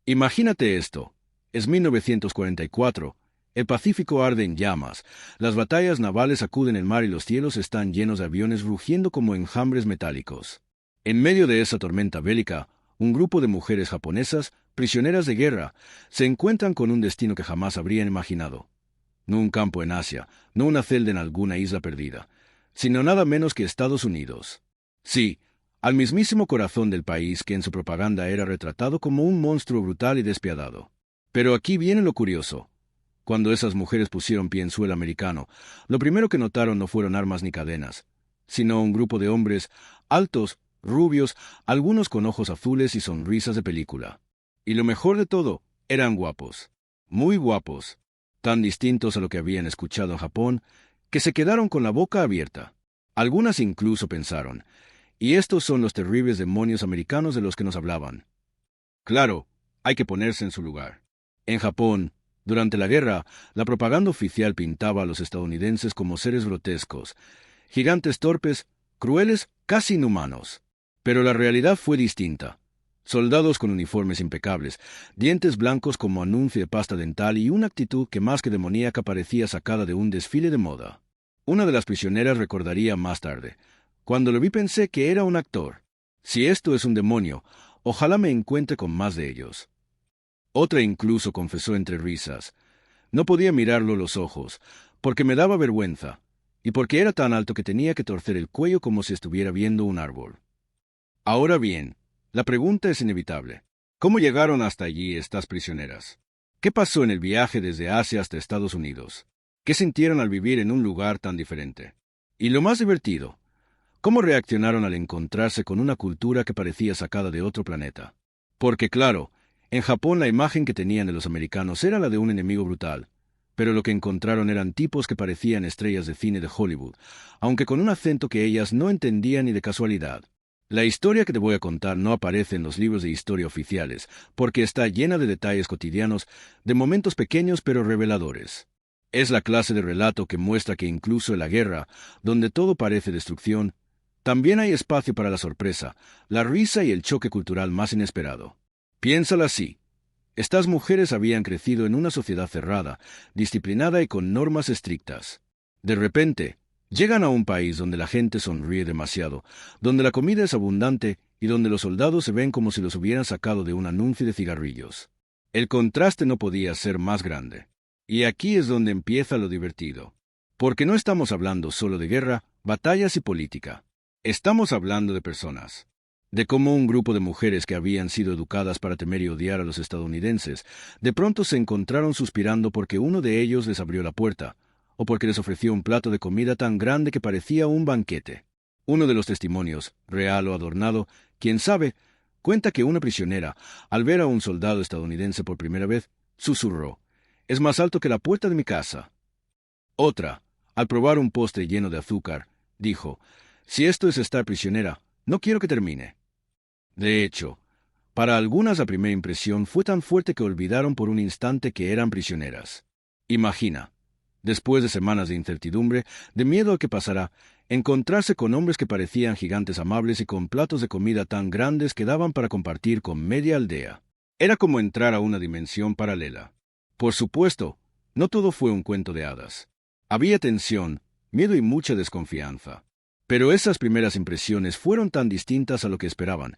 Imagínate esto. Es 1944. El Pacífico arde en llamas. Las batallas navales sacuden el mar y los cielos están llenos de aviones rugiendo como enjambres metálicos. En medio de esa tormenta bélica, un grupo de mujeres japonesas, prisioneras de guerra, se encuentran con un destino que jamás habrían imaginado. No un campo en Asia, no una celda en alguna isla perdida, sino nada menos que Estados Unidos. Sí, al mismísimo corazón del país que en su propaganda era retratado como un monstruo brutal y despiadado. Pero aquí viene lo curioso. Cuando esas mujeres pusieron pie en suelo americano, lo primero que notaron no fueron armas ni cadenas, sino un grupo de hombres altos, rubios, algunos con ojos azules y sonrisas de película. Y lo mejor de todo, eran guapos. Muy guapos. Tan distintos a lo que habían escuchado en Japón, que se quedaron con la boca abierta. Algunas incluso pensaron, ¿y estos son los terribles demonios americanos de los que nos hablaban? Claro, hay que ponerse en su lugar. En Japón, durante la guerra, la propaganda oficial pintaba a los estadounidenses como seres grotescos, gigantes torpes, crueles, casi inhumanos. Pero la realidad fue distinta. Soldados con uniformes impecables, dientes blancos como anuncio de pasta dental y una actitud que más que demoníaca parecía sacada de un desfile de moda. Una de las prisioneras recordaría más tarde. Cuando lo vi pensé que era un actor. Si esto es un demonio, ojalá me encuentre con más de ellos. Otra incluso confesó entre risas. No podía mirarlo a los ojos, porque me daba vergüenza, y porque era tan alto que tenía que torcer el cuello como si estuviera viendo un árbol. Ahora bien, la pregunta es inevitable. ¿Cómo llegaron hasta allí estas prisioneras? ¿Qué pasó en el viaje desde Asia hasta Estados Unidos? ¿Qué sintieron al vivir en un lugar tan diferente? Y lo más divertido, ¿cómo reaccionaron al encontrarse con una cultura que parecía sacada de otro planeta? Porque claro, en Japón la imagen que tenían de los americanos era la de un enemigo brutal, pero lo que encontraron eran tipos que parecían estrellas de cine de Hollywood, aunque con un acento que ellas no entendían ni de casualidad. La historia que te voy a contar no aparece en los libros de historia oficiales, porque está llena de detalles cotidianos, de momentos pequeños pero reveladores. Es la clase de relato que muestra que incluso en la guerra, donde todo parece destrucción, también hay espacio para la sorpresa, la risa y el choque cultural más inesperado. Piénsala así. Estas mujeres habían crecido en una sociedad cerrada, disciplinada y con normas estrictas. De repente, llegan a un país donde la gente sonríe demasiado, donde la comida es abundante y donde los soldados se ven como si los hubieran sacado de un anuncio de cigarrillos. El contraste no podía ser más grande. Y aquí es donde empieza lo divertido. Porque no estamos hablando solo de guerra, batallas y política. Estamos hablando de personas. De cómo un grupo de mujeres que habían sido educadas para temer y odiar a los estadounidenses, de pronto se encontraron suspirando porque uno de ellos les abrió la puerta, o porque les ofreció un plato de comida tan grande que parecía un banquete. Uno de los testimonios, real o adornado, quién sabe, cuenta que una prisionera, al ver a un soldado estadounidense por primera vez, susurró: «Es más alto que la puerta de mi casa». Otra, al probar un postre lleno de azúcar, dijo: «Si esto es estar prisionera, no quiero que termine». De hecho, para algunas la primera impresión fue tan fuerte que olvidaron por un instante que eran prisioneras. Imagina, después de semanas de incertidumbre, de miedo a qué pasará, encontrarse con hombres que parecían gigantes amables y con platos de comida tan grandes que daban para compartir con media aldea. Era como entrar a una dimensión paralela. Por supuesto, no todo fue un cuento de hadas. Había tensión, miedo y mucha desconfianza. Pero esas primeras impresiones fueron tan distintas a lo que esperaban,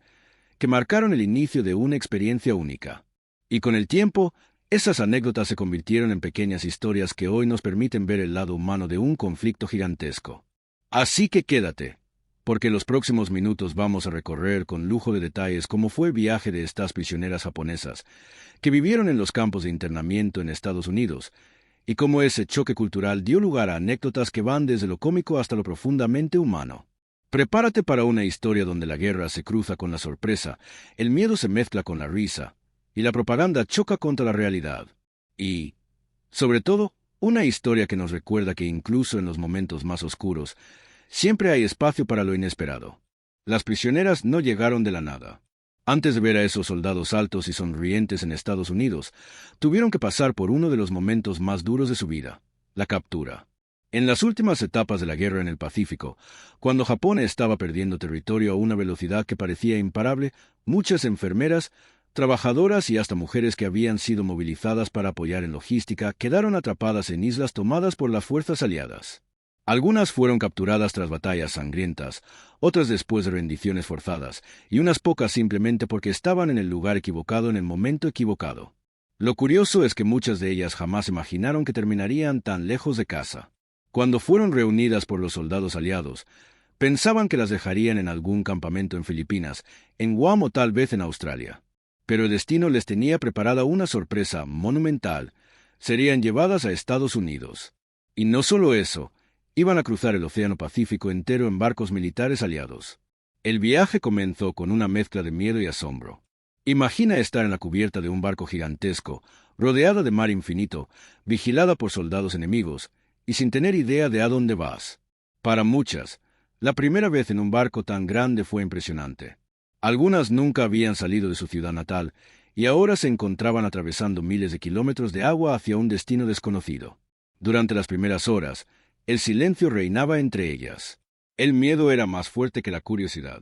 que marcaron el inicio de una experiencia única. Y con el tiempo, esas anécdotas se convirtieron en pequeñas historias que hoy nos permiten ver el lado humano de un conflicto gigantesco. Así que quédate, porque en los próximos minutos vamos a recorrer con lujo de detalles cómo fue el viaje de estas prisioneras japonesas, que vivieron en los campos de internamiento en Estados Unidos, y cómo ese choque cultural dio lugar a anécdotas que van desde lo cómico hasta lo profundamente humano. Prepárate para una historia donde la guerra se cruza con la sorpresa, el miedo se mezcla con la risa, y la propaganda choca contra la realidad. Y, sobre todo, una historia que nos recuerda que incluso en los momentos más oscuros, siempre hay espacio para lo inesperado. Las prisioneras no llegaron de la nada. Antes de ver a esos soldados altos y sonrientes en Estados Unidos, tuvieron que pasar por uno de los momentos más duros de su vida, la captura. En las últimas etapas de la guerra en el Pacífico, cuando Japón estaba perdiendo territorio a una velocidad que parecía imparable, muchas enfermeras, Trabajadoras y hasta mujeres que habían sido movilizadas para apoyar en logística quedaron atrapadas en islas tomadas por las fuerzas aliadas. Algunas fueron capturadas tras batallas sangrientas, otras después de rendiciones forzadas, y unas pocas simplemente porque estaban en el lugar equivocado en el momento equivocado. Lo curioso es que muchas de ellas jamás imaginaron que terminarían tan lejos de casa. Cuando fueron reunidas por los soldados aliados, pensaban que las dejarían en algún campamento en Filipinas, en Guam o tal vez en Australia. Pero el destino les tenía preparada una sorpresa monumental. Serían llevadas a Estados Unidos. Y no solo eso, iban a cruzar el Océano Pacífico entero en barcos militares aliados. El viaje comenzó con una mezcla de miedo y asombro. Imagina estar en la cubierta de un barco gigantesco, rodeada de mar infinito, vigilada por soldados enemigos, y sin tener idea de a dónde vas. Para muchas, la primera vez en un barco tan grande fue impresionante. Algunas nunca habían salido de su ciudad natal, y ahora se encontraban atravesando miles de kilómetros de agua hacia un destino desconocido. Durante las primeras horas, el silencio reinaba entre ellas. El miedo era más fuerte que la curiosidad.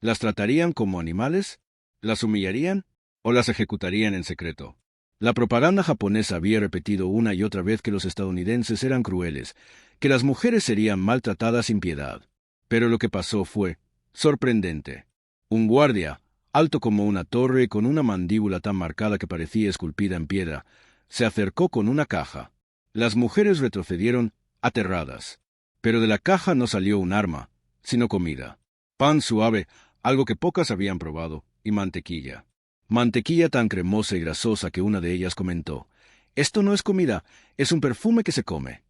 ¿Las tratarían como animales? ¿Las humillarían? ¿O las ejecutarían en secreto? La propaganda japonesa había repetido una y otra vez que los estadounidenses eran crueles, que las mujeres serían maltratadas sin piedad. Pero lo que pasó fue sorprendente. Un guardia, alto como una torre y con una mandíbula tan marcada que parecía esculpida en piedra, se acercó con una caja. Las mujeres retrocedieron, aterradas. Pero de la caja no salió un arma, sino comida. Pan suave, algo que pocas habían probado, y mantequilla. Mantequilla tan cremosa y grasosa que una de ellas comentó: «Esto no es comida, es un perfume que se come».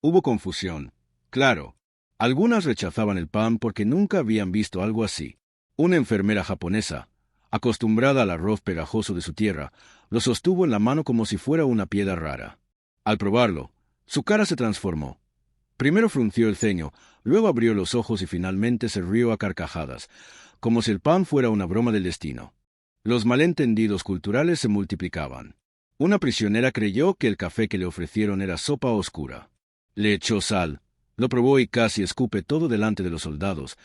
Hubo confusión. Claro, algunas rechazaban el pan porque nunca habían visto algo así. Una enfermera japonesa, acostumbrada al arroz pegajoso de su tierra, lo sostuvo en la mano como si fuera una piedra rara. Al probarlo, su cara se transformó. Primero frunció el ceño, luego abrió los ojos y finalmente se rió a carcajadas, como si el pan fuera una broma del destino. Los malentendidos culturales se multiplicaban. Una prisionera creyó que el café que le ofrecieron era sopa oscura. Le echó sal, lo probó y casi escupe todo delante de los soldados,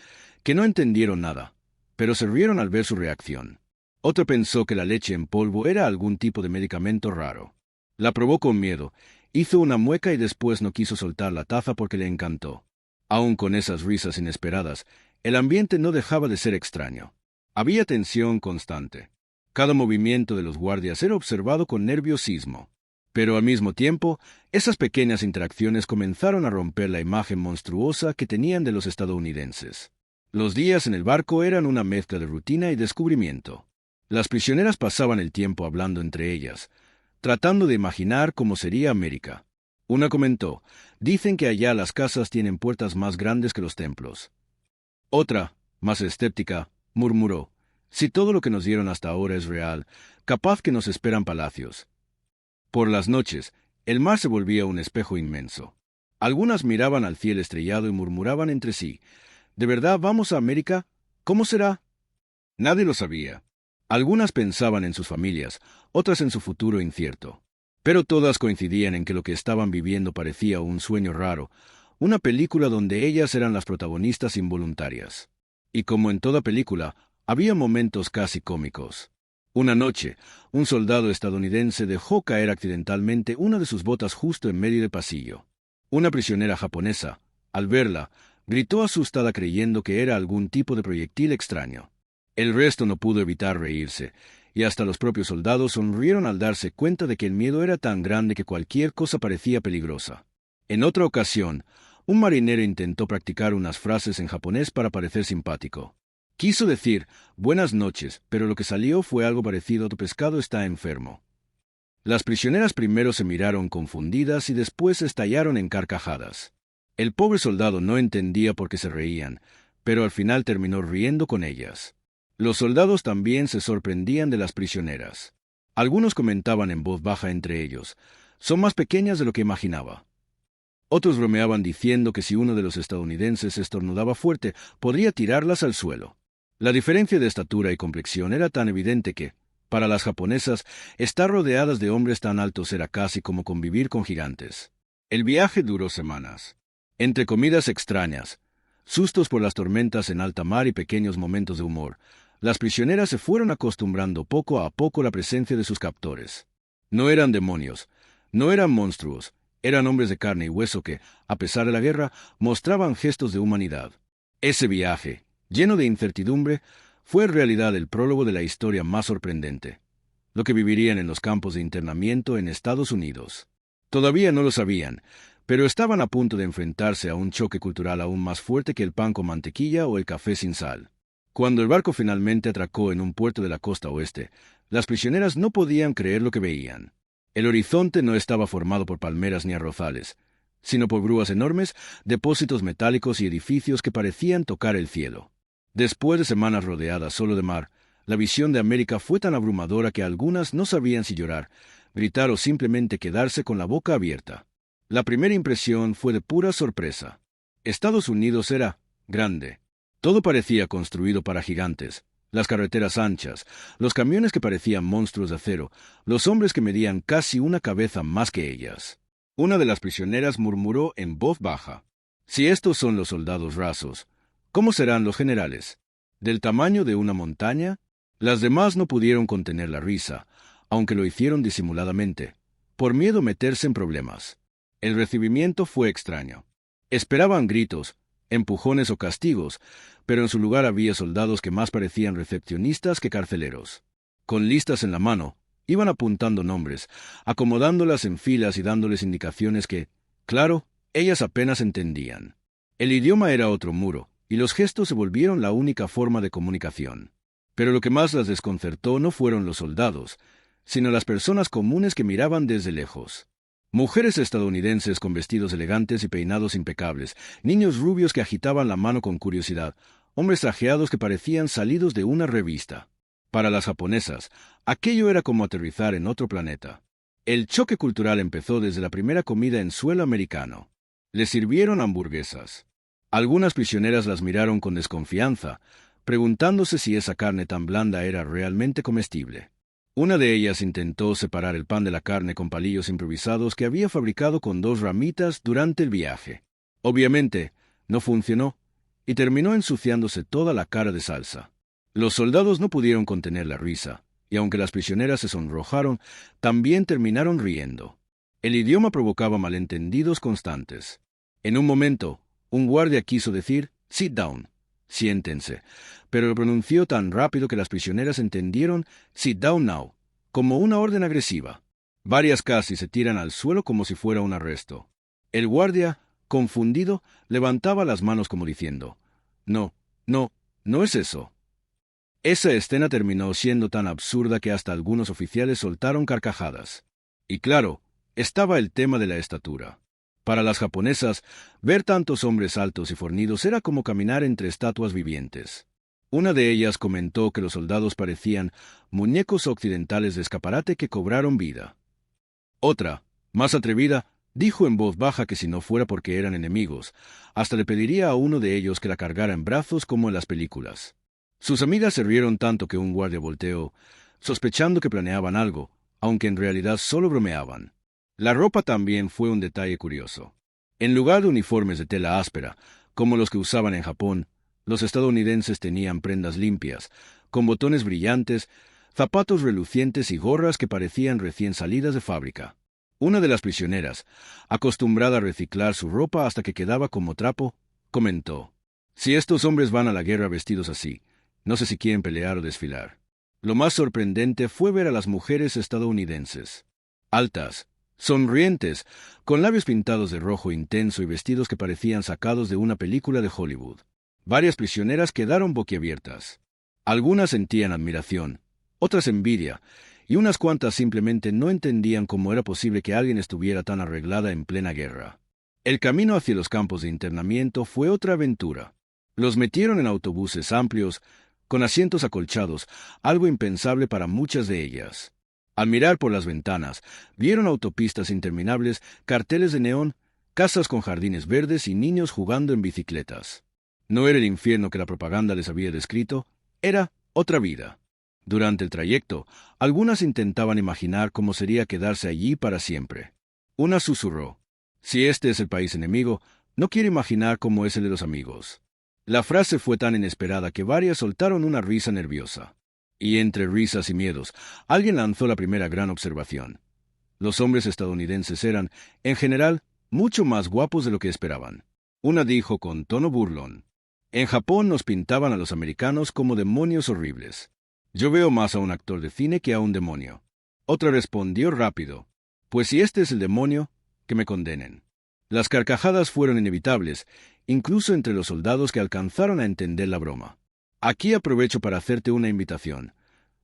que no entendieron nada, pero se rieron al ver su reacción. Otro pensó que la leche en polvo era algún tipo de medicamento raro. La probó con miedo, hizo una mueca y después no quiso soltar la taza porque le encantó. Aun con esas risas inesperadas, el ambiente no dejaba de ser extraño. Había tensión constante. Cada movimiento de los guardias era observado con nerviosismo. Pero al mismo tiempo, esas pequeñas interacciones comenzaron a romper la imagen monstruosa que tenían de los estadounidenses. Los días en el barco eran una mezcla de rutina y descubrimiento. Las prisioneras pasaban el tiempo hablando entre ellas, tratando de imaginar cómo sería América. Una comentó: «Dicen que allá las casas tienen puertas más grandes que los templos». Otra, más escéptica, murmuró: «Si todo lo que nos dieron hasta ahora es real, capaz que nos esperan palacios». Por las noches, el mar se volvía un espejo inmenso. Algunas miraban al cielo estrellado y murmuraban entre sí: «¿De verdad vamos a América? ¿Cómo será?». Nadie lo sabía. Algunas pensaban en sus familias, otras en su futuro incierto. Pero todas coincidían en que lo que estaban viviendo parecía un sueño raro, una película donde ellas eran las protagonistas involuntarias. Y como en toda película, había momentos casi cómicos. Una noche, un soldado estadounidense dejó caer accidentalmente una de sus botas justo en medio del pasillo. Una prisionera japonesa, al verla, gritó asustada creyendo que era algún tipo de proyectil extraño. El resto no pudo evitar reírse, y hasta los propios soldados sonrieron al darse cuenta de que el miedo era tan grande que cualquier cosa parecía peligrosa. En otra ocasión, un marinero intentó practicar unas frases en japonés para parecer simpático. Quiso decir «buenas noches», pero lo que salió fue algo parecido a «tu pescado está enfermo». Las prisioneras primero se miraron confundidas y después estallaron en carcajadas. El pobre soldado no entendía por qué se reían, pero al final terminó riendo con ellas. Los soldados también se sorprendían de las prisioneras. Algunos comentaban en voz baja entre ellos: «Son más pequeñas de lo que imaginaba». Otros bromeaban diciendo que si uno de los estadounidenses estornudaba fuerte, podría tirarlas al suelo. La diferencia de estatura y complexión era tan evidente que, para las japonesas, estar rodeadas de hombres tan altos era casi como convivir con gigantes. El viaje duró semanas. Entre comidas extrañas, sustos por las tormentas en alta mar y pequeños momentos de humor, Las prisioneras se fueron acostumbrando poco a poco a la presencia de sus captores. No eran demonios, no eran monstruos, eran hombres de carne y hueso que, a pesar de la guerra, mostraban gestos de humanidad. Ese viaje, lleno de incertidumbre, fue en realidad el prólogo de la historia más sorprendente, lo que vivirían en los campos de internamiento en Estados Unidos. Todavía no lo sabían, pero estaban a punto de enfrentarse a un choque cultural aún más fuerte que el pan con mantequilla o el café sin sal. Cuando el barco finalmente atracó en un puerto de la costa oeste, las prisioneras no podían creer lo que veían. El horizonte no estaba formado por palmeras ni arrozales, sino por grúas enormes, depósitos metálicos y edificios que parecían tocar el cielo. Después de semanas rodeadas solo de mar, la visión de América fue tan abrumadora que algunas no sabían si llorar, gritar o simplemente quedarse con la boca abierta. La primera impresión fue de pura sorpresa. Estados Unidos era grande. Todo parecía construido para gigantes. Las carreteras anchas, los camiones que parecían monstruos de acero, los hombres que medían casi una cabeza más que ellas. Una de las prisioneras murmuró en voz baja: «Si estos son los soldados rasos, ¿cómo serán los generales? ¿Del tamaño de una montaña?». Las demás no pudieron contener la risa, aunque lo hicieron disimuladamente, por miedo a meterse en problemas. El recibimiento fue extraño. Esperaban gritos, empujones o castigos, pero en su lugar había soldados que más parecían recepcionistas que carceleros. Con listas en la mano, iban apuntando nombres, acomodándolas en filas y dándoles indicaciones que, claro, ellas apenas entendían. El idioma era otro muro, y los gestos se volvieron la única forma de comunicación. Pero lo que más las desconcertó no fueron los soldados, sino las personas comunes que miraban desde lejos. Mujeres estadounidenses con vestidos elegantes y peinados impecables, niños rubios que agitaban la mano con curiosidad, hombres trajeados que parecían salidos de una revista. Para las japonesas, aquello era como aterrizar en otro planeta. El choque cultural empezó desde la primera comida en suelo americano. Les sirvieron hamburguesas. Algunas prisioneras las miraron con desconfianza, preguntándose si esa carne tan blanda era realmente comestible. Una de ellas intentó separar el pan de la carne con palillos improvisados que había fabricado con 2 ramitas durante el viaje. Obviamente, no funcionó, y terminó ensuciándose toda la cara de salsa. Los soldados no pudieron contener la risa, y aunque las prisioneras se sonrojaron, también terminaron riendo. El idioma provocaba malentendidos constantes. En un momento, un guardia quiso decir «sit down», siéntense, pero lo pronunció tan rápido que las prisioneras entendieron «sit down now», como una orden agresiva. Varias casi se tiran al suelo como si fuera un arresto. El guardia, confundido, levantaba las manos como diciendo «No, no, no es eso». Esa escena terminó siendo tan absurda que hasta algunos oficiales soltaron carcajadas. Y claro, estaba el tema de la estatura. Para las japonesas, ver tantos hombres altos y fornidos era como caminar entre estatuas vivientes. Una de ellas comentó que los soldados parecían muñecos occidentales de escaparate que cobraron vida. Otra, más atrevida, dijo en voz baja que si no fuera porque eran enemigos, hasta le pediría a uno de ellos que la cargara en brazos como en las películas. Sus amigas se rieron tanto que un guardia volteó, sospechando que planeaban algo, aunque en realidad solo bromeaban. La ropa también fue un detalle curioso. En lugar de uniformes de tela áspera, como los que usaban en Japón, los estadounidenses tenían prendas limpias, con botones brillantes, zapatos relucientes y gorras que parecían recién salidas de fábrica. Una de las prisioneras, acostumbrada a reciclar su ropa hasta que quedaba como trapo, comentó: «Si estos hombres van a la guerra vestidos así, no sé si quieren pelear o desfilar». Lo más sorprendente fue ver a las mujeres estadounidenses. Altas, sonrientes, con labios pintados de rojo intenso y vestidos que parecían sacados de una película de Hollywood. Varias prisioneras quedaron boquiabiertas. Algunas sentían admiración, otras envidia, y unas cuantas simplemente no entendían cómo era posible que alguien estuviera tan arreglada en plena guerra. El camino hacia los campos de internamiento fue otra aventura. Los metieron en autobuses amplios, con asientos acolchados, algo impensable para muchas de ellas. Al mirar por las ventanas, vieron autopistas interminables, carteles de neón, casas con jardines verdes y niños jugando en bicicletas. No era el infierno que la propaganda les había descrito, era otra vida. Durante el trayecto, algunas intentaban imaginar cómo sería quedarse allí para siempre. Una susurró: «Si este es el país enemigo, no quiero imaginar cómo es el de los amigos». La frase fue tan inesperada que varias soltaron una risa nerviosa. Y entre risas y miedos, alguien lanzó la primera gran observación. Los hombres estadounidenses eran, en general, mucho más guapos de lo que esperaban. Una dijo con tono burlón: en Japón nos pintaban a los americanos como demonios horribles. Yo veo más a un actor de cine que a un demonio. Otra respondió rápido: pues si este es el demonio, que me condenen. Las carcajadas fueron inevitables, incluso entre los soldados que alcanzaron a entender la broma. Aquí aprovecho para hacerte una invitación.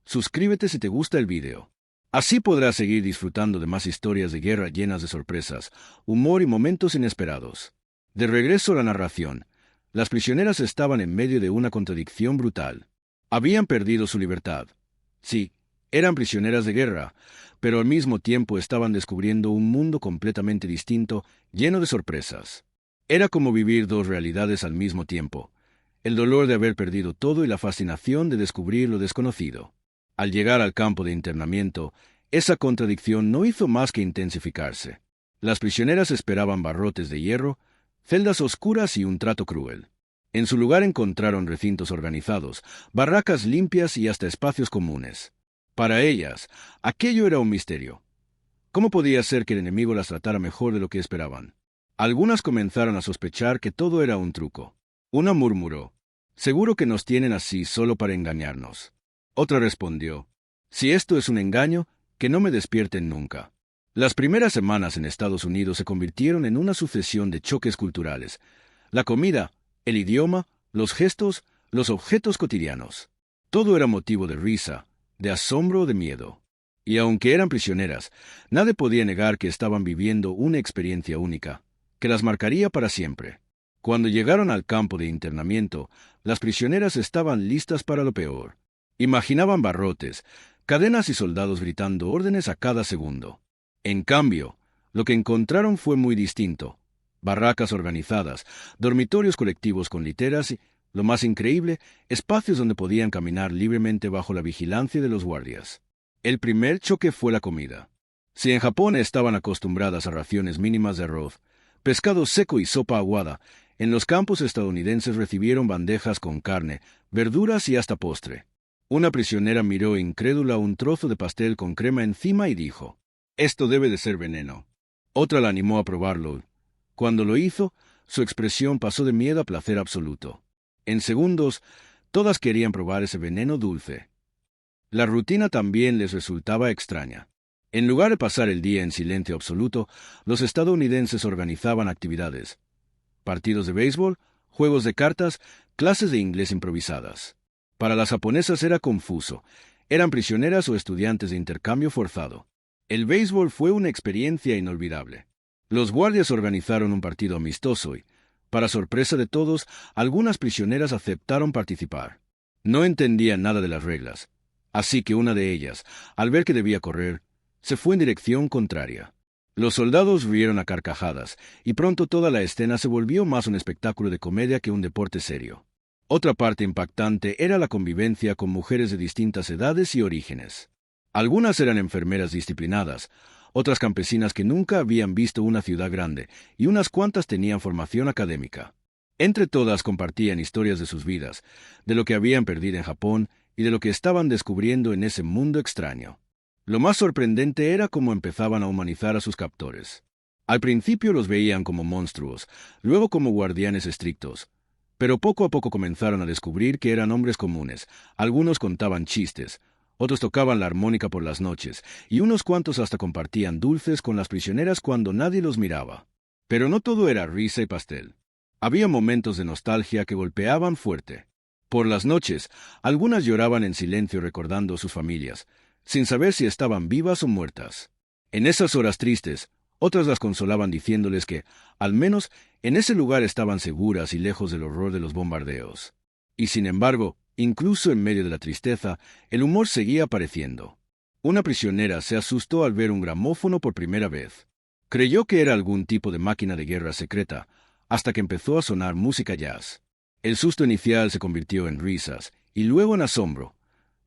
Suscríbete si te gusta el vídeo. Así podrás seguir disfrutando de más historias de guerra llenas de sorpresas, humor y momentos inesperados. De regreso a la narración, las prisioneras estaban en medio de una contradicción brutal. Habían perdido su libertad. Sí, eran prisioneras de guerra, pero al mismo tiempo estaban descubriendo un mundo completamente distinto, lleno de sorpresas. Era como vivir dos realidades al mismo tiempo: el dolor de haber perdido todo y la fascinación de descubrir lo desconocido. Al llegar al campo de internamiento, esa contradicción no hizo más que intensificarse. Las prisioneras esperaban barrotes de hierro, celdas oscuras y un trato cruel. En su lugar encontraron recintos organizados, barracas limpias y hasta espacios comunes. Para ellas, aquello era un misterio. ¿Cómo podía ser que el enemigo las tratara mejor de lo que esperaban? Algunas comenzaron a sospechar que todo era un truco. Una murmuró: seguro que nos tienen así solo para engañarnos. Otra respondió: si esto es un engaño, que no me despierten nunca. Las primeras semanas en Estados Unidos se convirtieron en una sucesión de choques culturales. La comida, el idioma, los gestos, los objetos cotidianos. Todo era motivo de risa, de asombro o de miedo. Y aunque eran prisioneras, nadie podía negar que estaban viviendo una experiencia única, que las marcaría para siempre. Cuando llegaron al campo de internamiento, las prisioneras estaban listas para lo peor. Imaginaban barrotes, cadenas y soldados gritando órdenes a cada segundo. En cambio, lo que encontraron fue muy distinto: barracas organizadas, dormitorios colectivos con literas y, lo más increíble, espacios donde podían caminar libremente bajo la vigilancia de los guardias. El primer choque fue la comida. Si en Japón estaban acostumbradas a raciones mínimas de arroz, pescado seco y sopa aguada, en los campos estadounidenses recibieron bandejas con carne, verduras y hasta postre. Una prisionera miró incrédula un trozo de pastel con crema encima y dijo: esto debe de ser veneno. Otra la animó a probarlo. Cuando lo hizo, su expresión pasó de miedo a placer absoluto. En segundos, todas querían probar ese veneno dulce. La rutina también les resultaba extraña. En lugar de pasar el día en silencio absoluto, los estadounidenses organizaban actividades: partidos de béisbol, juegos de cartas, clases de inglés improvisadas. Para las japonesas era confuso. Eran prisioneras o estudiantes de intercambio forzado. El béisbol fue una experiencia inolvidable. Los guardias organizaron un partido amistoso y, para sorpresa de todos, algunas prisioneras aceptaron participar. No entendían nada de las reglas, así que una de ellas, al ver que debía correr, se fue en dirección contraria. Los soldados rieron a carcajadas, y pronto toda la escena se volvió más un espectáculo de comedia que un deporte serio. Otra parte impactante era la convivencia con mujeres de distintas edades y orígenes. Algunas eran enfermeras disciplinadas, otras campesinas que nunca habían visto una ciudad grande, y unas cuantas tenían formación académica. Entre todas compartían historias de sus vidas, de lo que habían perdido en Japón y de lo que estaban descubriendo en ese mundo extraño. Lo más sorprendente era cómo empezaban a humanizar a sus captores. Al principio los veían como monstruos, luego como guardianes estrictos, pero poco a poco comenzaron a descubrir que eran hombres comunes. Algunos contaban chistes, otros tocaban la armónica por las noches, y unos cuantos hasta compartían dulces con las prisioneras cuando nadie los miraba. Pero no todo era risa y pastel. Había momentos de nostalgia que golpeaban fuerte. Por las noches, algunas lloraban en silencio recordando a sus familias, sin saber si estaban vivas o muertas. En esas horas tristes, otras las consolaban diciéndoles que, al menos, en ese lugar estaban seguras y lejos del horror de los bombardeos. Y sin embargo, incluso en medio de la tristeza, el humor seguía apareciendo. Una prisionera se asustó al ver un gramófono por primera vez. Creyó que era algún tipo de máquina de guerra secreta, hasta que empezó a sonar música jazz. El susto inicial se convirtió en risas, y luego en asombro.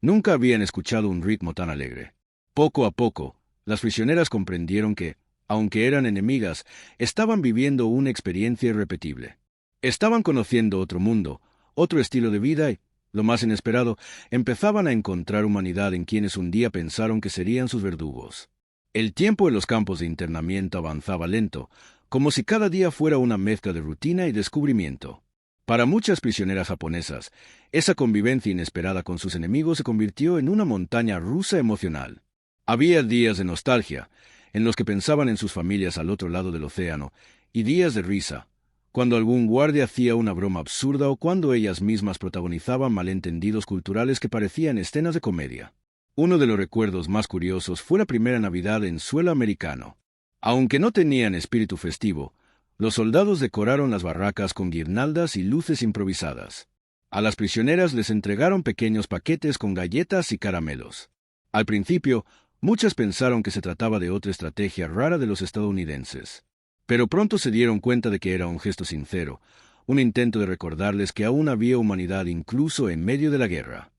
Nunca habían escuchado un ritmo tan alegre. Poco a poco, las prisioneras comprendieron que, aunque eran enemigas, estaban viviendo una experiencia irrepetible. Estaban conociendo otro mundo, otro estilo de vida y, lo más inesperado, empezaban a encontrar humanidad en quienes un día pensaron que serían sus verdugos. El tiempo en los campos de internamiento avanzaba lento, como si cada día fuera una mezcla de rutina y descubrimiento. Para muchas prisioneras japonesas, esa convivencia inesperada con sus enemigos se convirtió en una montaña rusa emocional. Había días de nostalgia, en los que pensaban en sus familias al otro lado del océano, y días de risa, cuando algún guardia hacía una broma absurda o cuando ellas mismas protagonizaban malentendidos culturales que parecían escenas de comedia. Uno de los recuerdos más curiosos fue la primera Navidad en suelo americano. Aunque no tenían espíritu festivo, los soldados decoraron las barracas con guirnaldas y luces improvisadas. A las prisioneras les entregaron pequeños paquetes con galletas y caramelos. Al principio, muchas pensaron que se trataba de otra estrategia rara de los estadounidenses. Pero pronto se dieron cuenta de que era un gesto sincero, un intento de recordarles que aún había humanidad incluso en medio de la guerra.